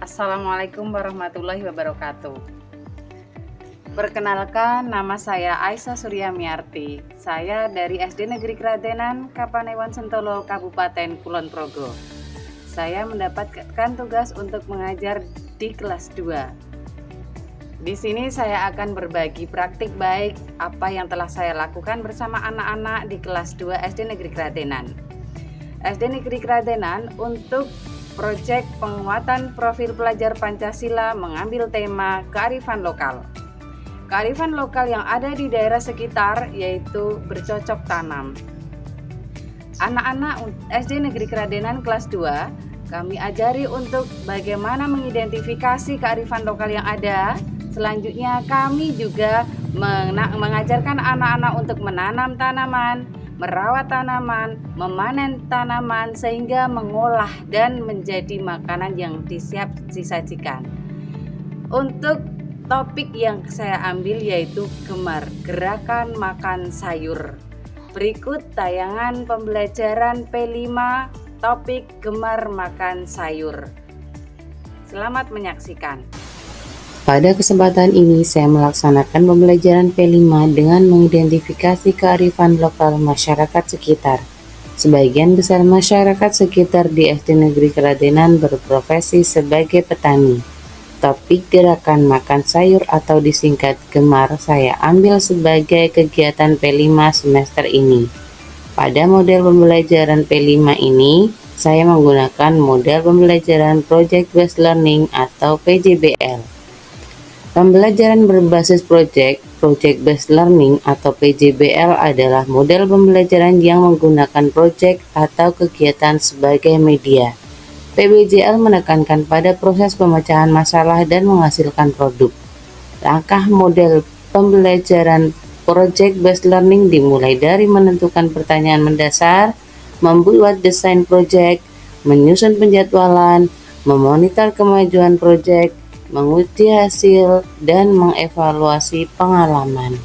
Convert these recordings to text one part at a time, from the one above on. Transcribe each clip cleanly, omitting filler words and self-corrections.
Assalamualaikum warahmatullahi wabarakatuh. Perkenalkan, nama saya Aisyah Suryamiarti. Saya dari SD Negeri Kradenan, Kapanewon Sentolo, Kabupaten Kulon Progo. Saya mendapatkan tugas untuk mengajar di kelas 2. Di sini saya akan berbagi praktik baik apa yang telah saya lakukan bersama anak-anak di kelas 2 SD Negeri Kradenan. SD Negeri Kradenan untuk proyek penguatan profil pelajar Pancasila mengambil tema kearifan lokal. Kearifan lokal yang ada di daerah sekitar yaitu bercocok tanam. Anak-anak SD Negeri Kradenan kelas 2 kami ajari untuk bagaimana mengidentifikasi kearifan lokal yang ada. Selanjutnya kami juga mengajarkan anak-anak untuk menanam tanaman, merawat tanaman, memanen tanaman sehingga mengolah dan menjadi makanan yang disajikan. Untuk topik yang saya ambil yaitu Gemar, Gerakan Makan Sayur. Berikut tayangan pembelajaran P5 topik Gemar Makan Sayur. Selamat menyaksikan. Pada kesempatan ini saya melaksanakan pembelajaran P5 dengan mengidentifikasi kearifan lokal masyarakat sekitar. Sebagian besar masyarakat sekitar di SD Negeri Kradenan berprofesi sebagai petani. Topik gerakan makan sayur atau disingkat Gemar saya ambil sebagai kegiatan P5 semester ini. Pada model pembelajaran P5 ini, saya menggunakan model pembelajaran Project Based Learning atau PJBL. Pembelajaran berbasis Project Based Learning atau PJBL adalah model pembelajaran yang menggunakan project atau kegiatan sebagai media. PBJL menekankan pada proses pemecahan masalah dan menghasilkan produk. Langkah model pembelajaran Project Based Learning dimulai dari menentukan pertanyaan mendasar, membuat desain project, menyusun penjadwalan, memonitor kemajuan project, menguji hasil, dan mengevaluasi pengalaman.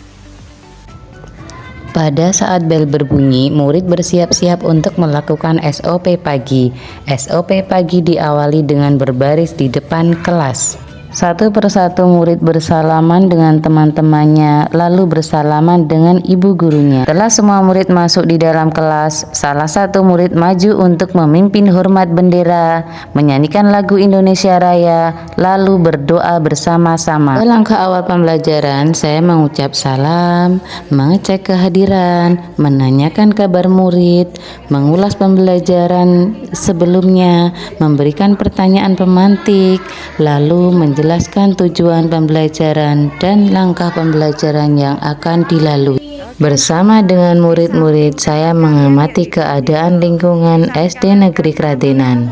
Pada saat bel berbunyi, murid bersiap-siap untuk melakukan SOP pagi. SOP pagi diawali dengan berbaris di depan kelas. Satu persatu murid bersalaman dengan teman-temannya, lalu bersalaman dengan ibu gurunya. Setelah semua murid masuk di dalam kelas, salah satu murid maju untuk memimpin hormat bendera, menyanyikan lagu Indonesia Raya, lalu berdoa bersama-sama. Pada langkah awal pembelajaran, saya mengucap salam, mengecek kehadiran, menanyakan kabar murid, mengulas pembelajaran sebelumnya, memberikan pertanyaan pemantik, lalu menjelaskan tujuan pembelajaran dan langkah pembelajaran yang akan dilalui. Bersama dengan murid-murid, saya mengamati keadaan lingkungan SD Negeri Kradenan.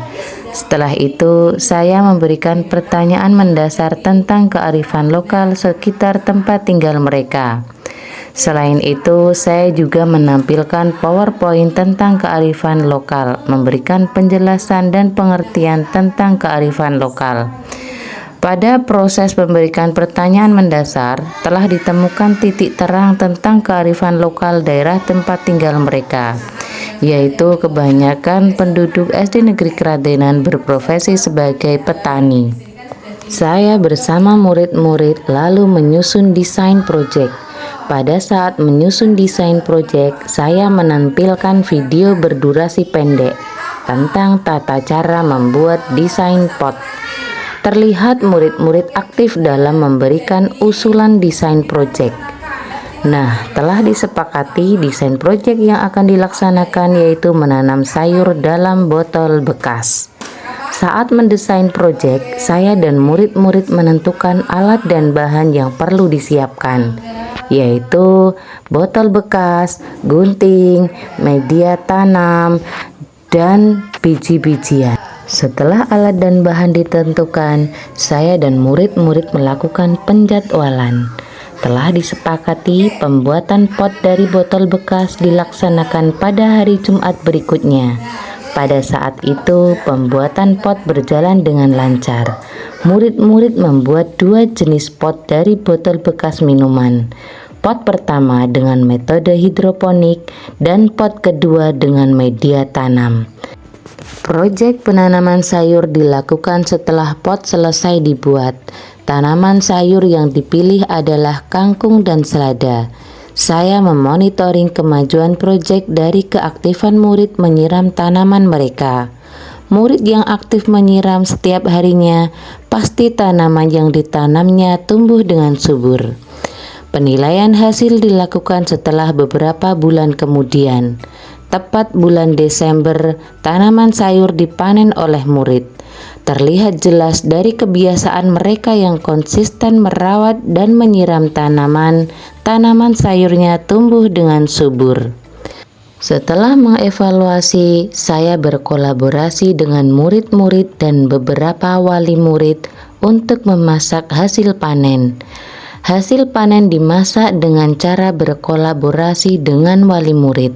Setelah itu, saya memberikan pertanyaan mendasar tentang kearifan lokal sekitar tempat tinggal mereka. Selain itu, saya juga menampilkan PowerPoint tentang kearifan lokal, memberikan penjelasan dan pengertian tentang kearifan lokal. Pada proses memberikan pertanyaan mendasar, telah ditemukan titik terang tentang kearifan lokal daerah tempat tinggal mereka, yaitu kebanyakan penduduk SD Negeri Kradenan berprofesi sebagai petani. Saya bersama murid-murid lalu menyusun desain proyek. Pada saat menyusun desain proyek, saya menampilkan video berdurasi pendek tentang tata cara membuat desain pot. Terlihat murid-murid aktif dalam memberikan usulan desain proyek. Nah, telah disepakati desain proyek yang akan dilaksanakan yaitu menanam sayur dalam botol bekas. Saat mendesain proyek, saya dan murid-murid menentukan alat dan bahan yang perlu disiapkan, yaitu botol bekas, gunting, media tanam, dan biji-bijian. Setelah alat dan bahan ditentukan, saya dan murid-murid melakukan penjadwalan. Telah disepakati pembuatan pot dari botol bekas dilaksanakan pada hari Jumat berikutnya. Pada saat itu, pembuatan pot berjalan dengan lancar. Murid-murid membuat 2 jenis pot dari botol bekas minuman. Pot pertama dengan metode hidroponik dan pot kedua dengan media tanam. Proyek penanaman sayur dilakukan setelah pot selesai dibuat. Tanaman sayur yang dipilih adalah kangkung dan selada. Saya memonitoring kemajuan proyek dari keaktifan murid menyiram tanaman mereka. Murid yang aktif menyiram setiap harinya, pasti tanaman yang ditanamnya tumbuh dengan subur. Penilaian hasil dilakukan setelah beberapa bulan kemudian. Tepat bulan Desember, tanaman sayur dipanen oleh murid. Terlihat jelas dari kebiasaan mereka yang konsisten merawat dan menyiram tanaman sayurnya tumbuh dengan subur. Setelah mengevaluasi, saya berkolaborasi dengan murid-murid dan beberapa wali murid untuk memasak hasil panen. Hasil panen dimasak dengan cara berkolaborasi dengan wali murid.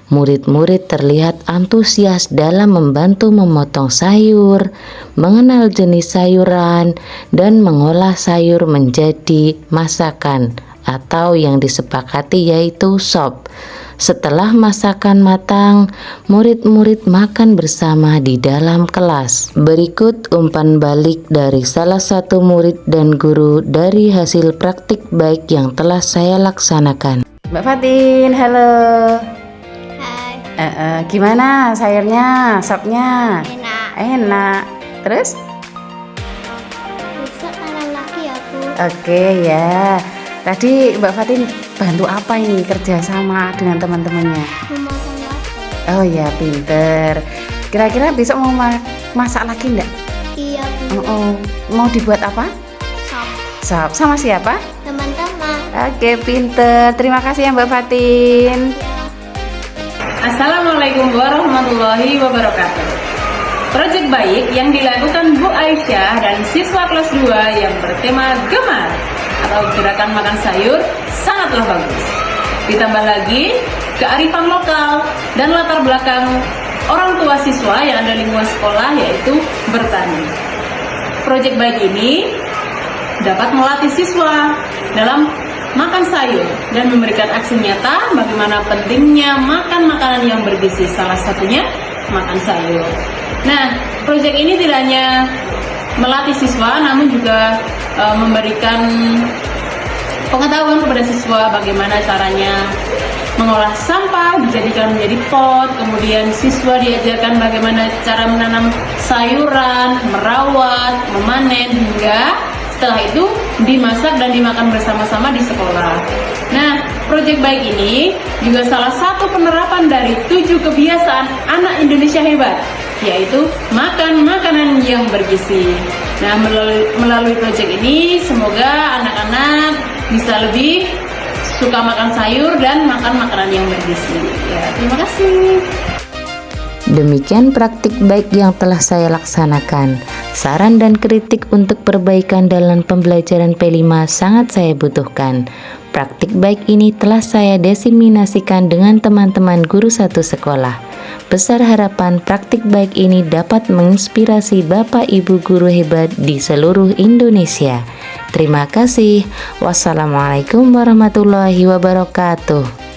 Murid-murid terlihat antusias dalam membantu memotong sayur, mengenal jenis sayuran, dan mengolah sayur menjadi masakan atau yang disepakati yaitu sop. Setelah masakan matang, murid-murid makan bersama di dalam kelas. Berikut umpan balik dari salah satu murid dan guru dari hasil praktik baik yang telah saya laksanakan. Mbak Fatin, halo. Hai, Gimana sayurnya, sopnya? enak. Enak. Terus? Besok tanam lagi aku. Oke ya. Tadi Mbak Fatin bantu apa ini kerja sama dengan teman-temannya? Memotong waffle. Oh ya, pinter. Kira-kira besok mau masak lagi enggak? Iya, Bu. Mau dibuat apa? Sop. Sop. Sama siapa? Teman-teman. Oke, pinter. Terima kasih ya Mbak Fatin. Ya. Assalamualaikum warahmatullahi wabarakatuh. Proyek baik yang dilakukan Bu Aisyah dan siswa kelas 2 yang bertema Gemar atau gerakan makan sayur sangatlah bagus. Ditambah lagi kearifan lokal dan latar belakang orang tua siswa yang ada lingkungan sekolah yaitu bertani. Proyek baik ini dapat melatih siswa dalam makan sayur dan memberikan aksi nyata bagaimana pentingnya makan makanan yang bergizi, salah satunya makan sayur. Nah, proyek ini tidak hanya melatih siswa namun juga memberikan pengetahuan kepada siswa bagaimana caranya mengolah sampah dijadikan menjadi pot, kemudian siswa diajarkan bagaimana cara menanam sayuran, merawat, memanen, hingga setelah itu dimasak dan dimakan bersama-sama di sekolah. Nah, proyek baik ini juga salah satu penerapan dari 7 kebiasaan anak Indonesia hebat, yaitu makan makanan yang bergizi. Nah, melalui proyek ini semoga anak-anak bisa lebih suka makan sayur dan makan makanan yang bergizi. Ya, terima kasih. Demikian praktik baik yang telah saya laksanakan. Saran dan kritik untuk perbaikan dalam pembelajaran P5 sangat saya butuhkan. Praktik baik ini telah saya diseminasikan dengan teman-teman guru satu sekolah. Besar harapan praktik baik ini dapat menginspirasi Bapak Ibu guru hebat di seluruh Indonesia. Terima kasih. Wassalamualaikum warahmatullahi wabarakatuh.